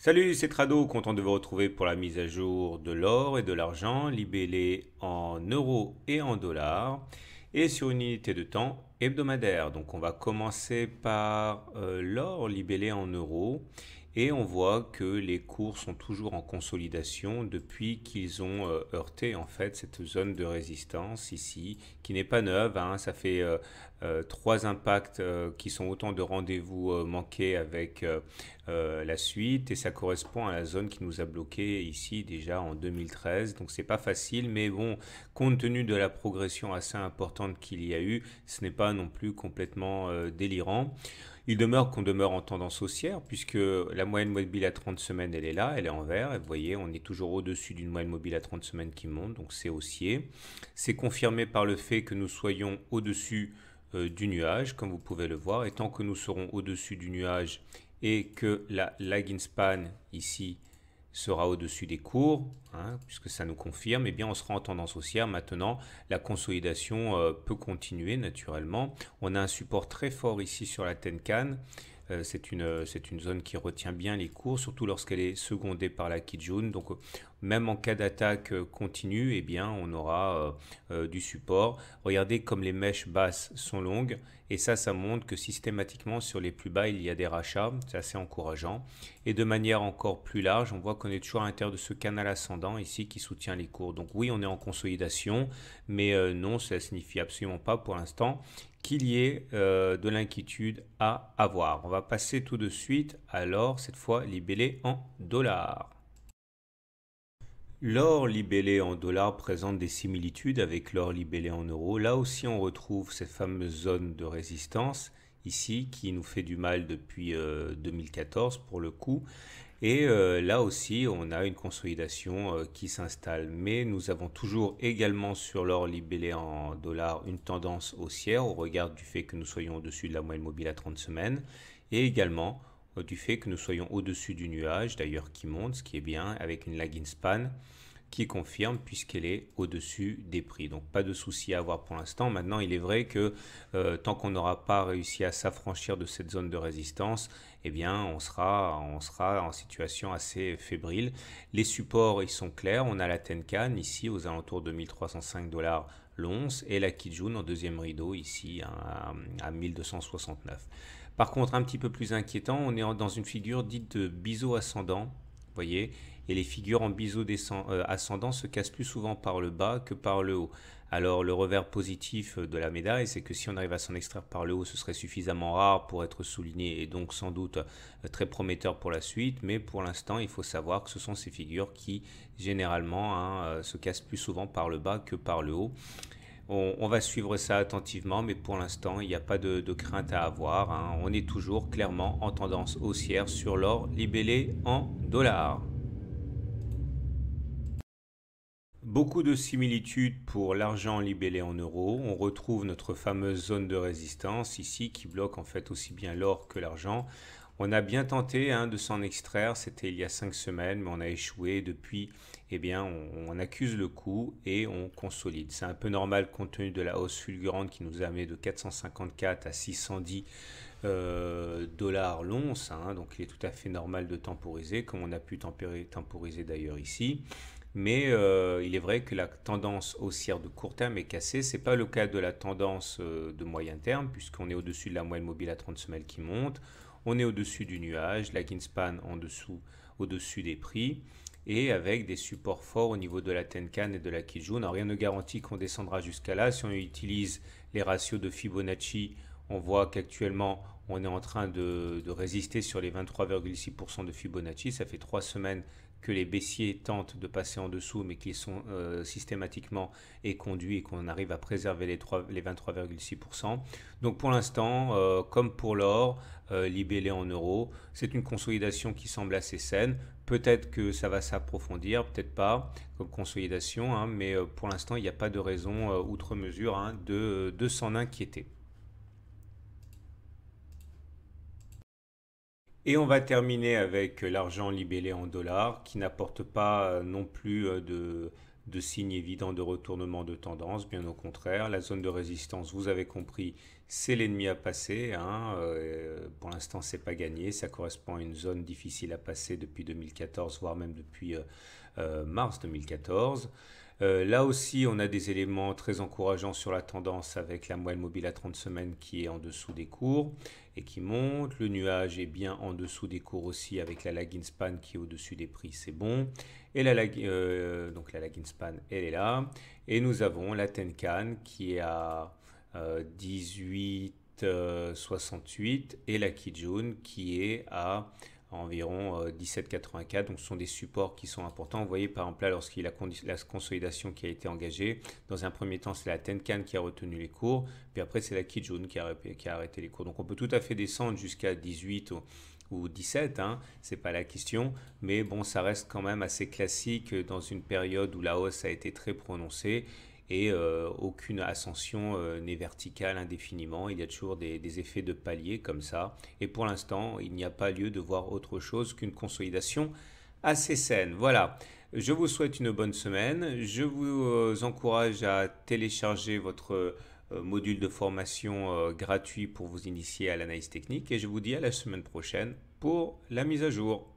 Salut, c'est Trado, content de vous retrouver pour la mise à jour de l'or et de l'argent libellés en euros et en dollars et sur une unité de temps hebdomadaire. Donc on va commencer par l'or libellé en euros et on voit que les cours sont toujours en consolidation depuis qu'ils ont heurté en fait cette zone de résistance ici qui n'est pas neuve, hein. Ça fait trois impacts qui sont autant de rendez-vous manqués avec la suite et ça correspond à la zone qui nous a bloqué ici déjà en 2013. Donc c'est pas facile, mais bon, compte tenu de la progression assez importante qu'il y a eu, ce n'est pas non plus complètement délirant. Il demeure qu'on demeure en tendance haussière puisque la moyenne mobile à 30 semaines elle est là, elle est en vert. Et vous voyez, on est toujours au-dessus d'une moyenne mobile à 30 semaines qui monte, donc c'est haussier. C'est confirmé par le fait que nous soyons au-dessus du nuage, comme vous pouvez le voir. Et tant que nous serons au-dessus du nuage et que la lagging span ici sera au-dessus des cours, hein, puisque ça nous confirme, eh bien on sera en tendance haussière. Maintenant, la consolidation peut continuer naturellement. On a un support très fort ici sur la Tenkan. C'est une zone qui retient bien les cours, surtout lorsqu'elle est secondée par la Kijun. Donc, même en cas d'attaque continue, eh bien, on aura du support. Regardez comme les mèches basses sont longues. Et ça montre que systématiquement, sur les plus bas, il y a des rachats. C'est assez encourageant. Et de manière encore plus large, on voit qu'on est toujours à l'intérieur de ce canal ascendant ici qui soutient les cours. Donc oui, on est en consolidation, mais non, ça ne signifie absolument pas pour l'instant qu'il y ait de l'inquiétude à avoir. On va passer tout de suite à l'or, cette fois libellé en dollars. L'or libellé en dollars présente des similitudes avec l'or libellé en euros. Là aussi, on retrouve cette fameuse zone de résistance ici qui nous fait du mal depuis 2014 pour le coup. Et là aussi, on a une consolidation qui s'installe. Mais nous avons toujours également sur l'or libellé en dollars une tendance haussière au regard du fait que nous soyons au-dessus de la moyenne mobile à 30 semaines. Et également du fait que nous soyons au-dessus du nuage, d'ailleurs qui monte, ce qui est bien, avec une lagging span qui confirme puisqu'elle est au-dessus des prix. Donc pas de souci à avoir pour l'instant. Maintenant, il est vrai que tant qu'on n'aura pas réussi à s'affranchir de cette zone de résistance, eh bien, on sera en situation assez fébrile. Les supports, ils sont clairs. On a la Tenkan ici aux alentours de 1305 dollars l'once et la Kijun en deuxième rideau ici à 1269. Par contre, un petit peu plus inquiétant, on est dans une figure dite de biseau ascendant. Vous voyez, et les figures en biseau ascendant se cassent plus souvent par le bas que par le haut. Alors le revers positif de la médaille, c'est que si on arrive à s'en extraire par le haut, ce serait suffisamment rare pour être souligné et donc sans doute très prometteur pour la suite. Mais pour l'instant, il faut savoir que ce sont ces figures qui généralement se cassent plus souvent par le bas que par le haut. On va suivre ça attentivement, mais pour l'instant, il n'y a pas de crainte à avoir, hein. On est toujours clairement en tendance haussière sur l'or libellé en dollars. Beaucoup de similitudes pour l'argent libellé en euros. On retrouve notre fameuse zone de résistance ici qui bloque en fait aussi bien l'or que l'argent. On a bien tenté de s'en extraire, c'était il y a 5 semaines, mais on a échoué. Depuis, eh bien, on accuse le coup et on consolide. C'est un peu normal compte tenu de la hausse fulgurante qui nous a amené de 454 à 610 dollars l'once, hein. Donc il est tout à fait normal de temporiser, comme on a pu temporiser d'ailleurs ici. Mais il est vrai que la tendance haussière de court terme est cassée. Ce n'est pas le cas de la tendance de moyen terme, puisqu'on est au-dessus de la moyenne mobile à 30 semaines qui monte. On est au-dessus du nuage, la Kinspan en dessous, au-dessus des prix, et avec des supports forts au niveau de la Tenkan et de la Kijun. Alors, rien ne garantit qu'on descendra jusqu'à là. Si on utilise les ratios de Fibonacci, on voit qu'actuellement, on est en train de résister sur les 23,6% de Fibonacci. Ça fait 3 semaines que les baissiers tentent de passer en dessous, mais qui sont systématiquement éconduits et qu'on arrive à préserver les 23,6%. Donc pour l'instant, comme pour l'or, libellé en euros, c'est une consolidation qui semble assez saine. Peut-être que ça va s'approfondir, peut-être pas comme consolidation, hein, mais pour l'instant, il n'y a pas de raison, outre mesure, de s'en inquiéter. Et on va terminer avec l'argent libellé en dollars qui n'apporte pas non plus de signe évident de retournement de tendance, bien au contraire. La zone de résistance, vous avez compris, c'est l'ennemi à passer, hein. Pour l'instant, c'est pas gagné. Ça correspond à une zone difficile à passer depuis 2014, voire même depuis mars 2014. Là aussi, on a des éléments très encourageants sur la tendance avec la moyenne mobile à 30 semaines qui est en dessous des cours et qui monte. Le nuage est bien en dessous des cours aussi avec la lagging span qui est au-dessus des prix, c'est bon. Et donc la lagging span, elle est là. Et nous avons la Tenkan qui est à 18,68 et la Kijun qui est à environ 17,84. Donc ce sont des supports qui sont importants. Vous voyez par exemple là lorsqu'il y a la consolidation qui a été engagée, dans un premier temps c'est la Tenkan qui a retenu les cours, puis après c'est la Kijun qui a arrêté les cours. Donc on peut tout à fait descendre jusqu'à 18 ou 17, hein, c'est pas la question, mais bon, ça reste quand même assez classique dans une période où la hausse a été très prononcée et aucune ascension n'est verticale indéfiniment. Il y a toujours des effets de palier comme ça. Et pour l'instant, il n'y a pas lieu de voir autre chose qu'une consolidation assez saine. Voilà, je vous souhaite une bonne semaine. Je vous encourage à télécharger votre module de formation gratuit pour vous initier à l'analyse technique. Et je vous dis à la semaine prochaine pour la mise à jour.